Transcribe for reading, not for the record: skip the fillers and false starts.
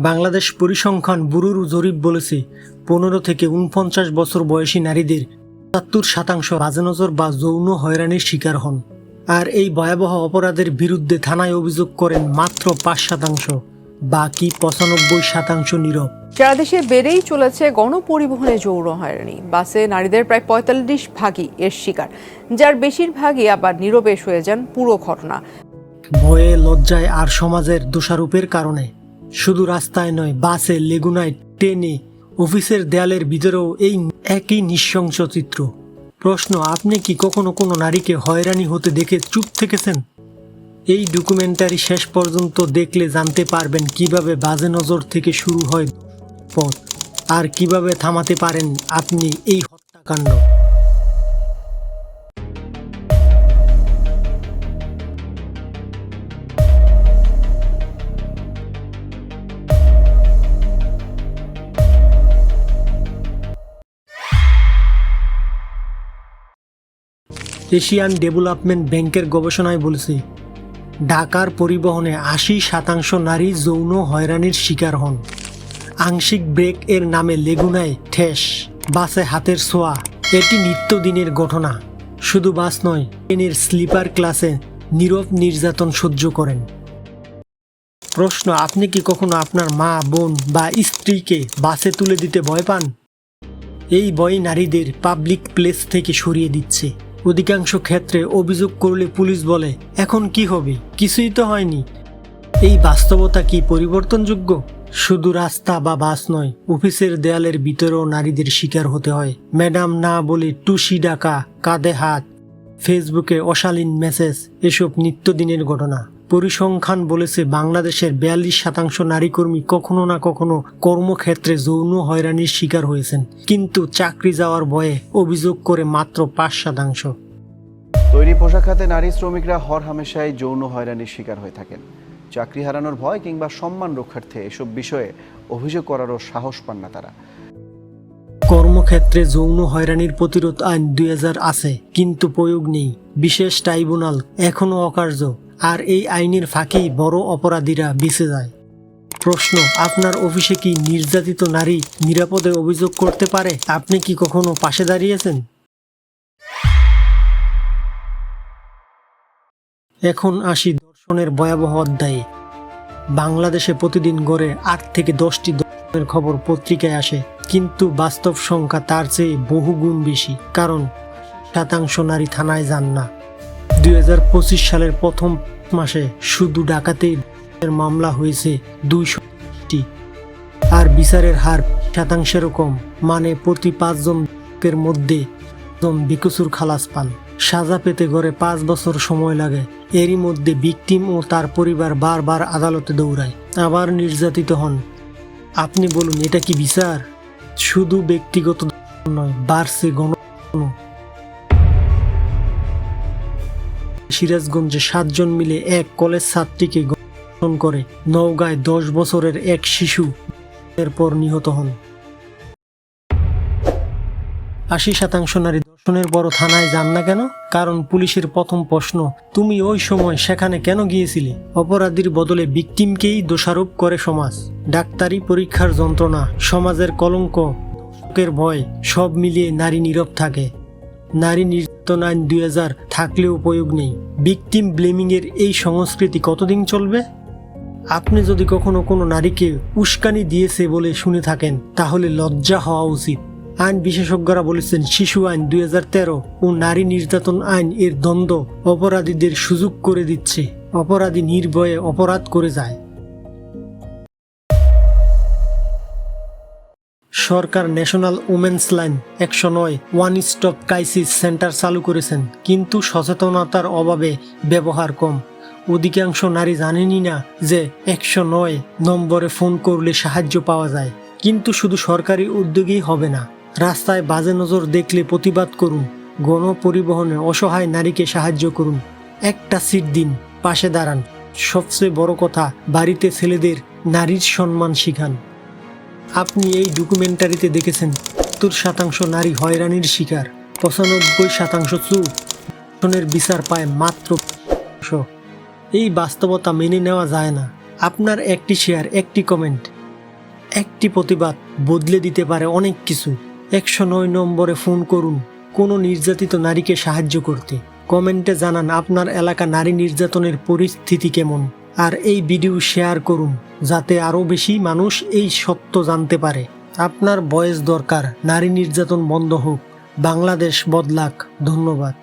বাংলাদেশ পরিসংখ্যান ব্যুরোর জরিপ বলেছে 15 থেকে 49 বছর বয়সী নারীদের ৭৭% বাজে নজর বা যৌন হয়রানির শিকার হন। আর এই ভয়াবহ অপরাধের বিরুদ্ধে থানায় অভিযোগ করেন মাত্র ৫%, বাকি ৯৫% নীরব। সারা দেশে বেড়েই চলেছে গণপরিবহনে যৌন হয়রানি। বাসে নারীদের প্রায় ৪৫% এর শিকার, যার বেশিরভাগই আবার নীরবে হয়ে যান পুরো ঘটনা। ভয়ে, লজ্জায় আর সমাজের দোষারোপের কারণে। শুধু রাস্তায় নয়, বাসে, লেগুনায়, ট্রেনে, অফিসের দেয়ালের ভিতরেও এই একই নৃশংস চিত্র। প্রশ্ন, আপনি কি কখনো কোনো নারীকে হয়রানি হতে দেখে চুপ থেকেছেন? এই ডকুমেন্টারি শেষ পর্যন্ত দেখলে জানতে পারবেন কিভাবে বাজে নজর থেকে শুরু হয় পথ, আর কিভাবে থামাতে পারেন আপনি এই হত্যাকাণ্ড। এশিয়ান ডেভেলপমেন্ট ব্যাংকের গবেষণায় বলেছে, ঢাকার পরিবহনে ৮০% নারী যৌন হয়রানির শিকার হন। আংশিক ব্রেক এর নামে লেগুনায় ঠেস, বাসে হাতের ছোঁয়া, এটি নিত্যদিনের ঘটনা। শুধু বাস নয়, ট্রেনের স্লিপার ক্লাসে নীরব নির্যাতন সহ্য করেন। প্রশ্ন, আপনি কি কখনো আপনার মা, বোন বা স্ত্রীকে বাসে তুলে দিতে ভয় পান? এই ভয় নারীদের পাবলিক প্লেস থেকে সরিয়ে দিচ্ছে। অধিকাংশ ক্ষেত্রে অভিযোগ করলে পুলিশ বলে, এখন কি হবে, কিছুই তো হয়নি। এই বাস্তবতা কি পরিবর্তনযোগ্য? শুধু রাস্তা বা বাস নয়, অফিসের দেয়ালের ভিতরেও নারীদের শিকার হতে হয়। ম্যাডাম না বলে টুসি ডাকা, কাঁধে হাত, ফেসবুকে অশালীন মেসেজ, এসব নিত্যদিনের ঘটনা। পরিসংখ্যান বলেছে, বাংলাদেশের ৪২% নারী কর্মী কখনো না কখনো কর্মক্ষেত্রে যৌন হয়রানির শিকার হয়েছেন, কিন্তু চাকরি যাওয়ার ভয়ে অভিযোগ করে মাত্র ৫%। তৈরি পোশাক খাতে নারী শ্রমিকরা হরহামেশাই যৌন হয়রানির শিকার হয়ে থাকেন। চাকরি হারানোর ভয় কিংবা সম্মান রক্ষার্থে এসব বিষয়ে অভিযোগ করারও সাহস পান না তারা। কর্মক্ষেত্রে যৌন হয়রানির প্রতিরোধ আইন ২০০০ আছে, কিন্তু প্রয়োগ নেই। বিশেষ ট্রাইব্যুনাল এখনো অকার্য, আর এই আইনের ফাঁকেই বড় অপরাধীরা বেঁচে যায়। প্রশ্ন, আপনার অফিসে কি নির্যাতিত নারী নিরাপদে অভিযোগ করতে পারে? আপনি কি কখনো পাশে দাঁড়িয়েছেন? এখন আসি ধর্ষণের ভয়াবহ অধ্যায়ে। বাংলাদেশে প্রতিদিন গড়ে ৮ থেকে ১০টি ধর্ষণের খবর পত্রিকায় আসে, কিন্তু বাস্তব সংখ্যা তার চেয়ে বহুগুণ বেশি। কারণ ৮০% নারী থানায় যান না। ২০২৫ সালের প্রথম মাসে শুধু ঢাকাতেই মামলা হয়েছে ২০০টি, আর বিচারের হার শতাংশেরও কম। মানে প্রতি ৫ জনের মধ্যে বেকসুর খালাস পান। সাজা পেতে গড়ে ৫ বছর সময় লাগে। এরই মধ্যে ভিকটিম ও তার পরিবার বারবার আদালতে দৌড়ায়, আবার নির্যাতিত হন। আপনি বলুন, এটা কি বিচার? শুধু ব্যক্তিগত নয়, বাড়ছে গণ। সিরাজগঞ্জে ৭ জন মিলে এক কলেজ ছাত্রীকে ধর্ষণ করে। নওগাঁয় ১০ বছরের এক শিশু এরপর নিহত হন। ৮০% নারী ধর্ষণের পর থানায় যান না কেন? কারণ পুলিশের প্রথম প্রশ্ন, তুমি ওই সময় সেখানে কেন গিয়েছিলে? অপরাধীর বদলে ভিকটিমকেই দোষারোপ করে সমাজ। ডাক্তারি পরীক্ষার যন্ত্রণা, সমাজের কলঙ্ক, দর্শকের ভয়, সব মিলিয়ে নারী নীরব থাকে। নারী নির্যাতন আইন ২০০০ থাকলেও প্রয়োগ নেই। ভিকটিম ব্লেমিং এর এই সংস্কৃতি কতদিন চলবে? আপনি যদি কখনো কোনো নারীকে উস্কানি দিয়েছে বলে শুনে থাকেন, তাহলে লজ্জা হওয়া উচিত। আইন বিশেষজ্ঞরা বলেছেন, শিশু আইন ২০১৩ ও নারী নির্যাতন আইন এর দ্বন্দ্ব অপরাধীদের সুযোগ করে দিচ্ছে। অপরাধী নির্ভয়ে অপরাধ করে যায়। সরকার national women's line ১০৯ one stop crisis centre চালু করেছেন, কিন্তু সচেতনতার অভাবে ব্যবহার কম। অধিকাংশ নারী জানেনই না যে ১০৯ নম্বরে ফোন করলে সাহায্য পাওয়া যায়। কিন্তু শুধু সরকারি উদ্যোগেই হবে না। রাস্তায় বাজে নজর দেখলে প্রতিবাদ করুন। গণপরিবহনে অসহায় নারীকে সাহায্য করুন। একটা সিট দিন, পাশে দাঁড়ান। সবচেয়ে বড় কথা, বাড়িতে ছেলেদের নারীর সম্মান শিখান। আপনি এই ডকুমেন্টারিতে দেখেছেন ৭০% নারী হয়রানির শিকার, ৯৫% চুপ, ধর্ষণের বিচার পায় মাত্র ৫%। এই বাস্তবতা মেনে নেওয়া যায় না। আপনার একটি শেয়ার, একটি কমেন্ট একটি প্রতিবাদ বদলে দিতে পারে অনেক কিছু। 109 নম্বরে ফোন করুন কোনো নির্যাতিত নারীকে সাহায্য করতে। কমেন্টে জানান আপনার এলাকা নারী নির্যাতনের পরিস্থিতি কেমন। আর এই ভিডিও শেয়ার করুন যাতে আরও বেশি মানুষ এই সত্য জানতে পারে। আপনার ভয়েস দরকার, নারী নির্যাতন বন্ধ হোক, বাংলাদেশ বদলাক। ধন্যবাদ।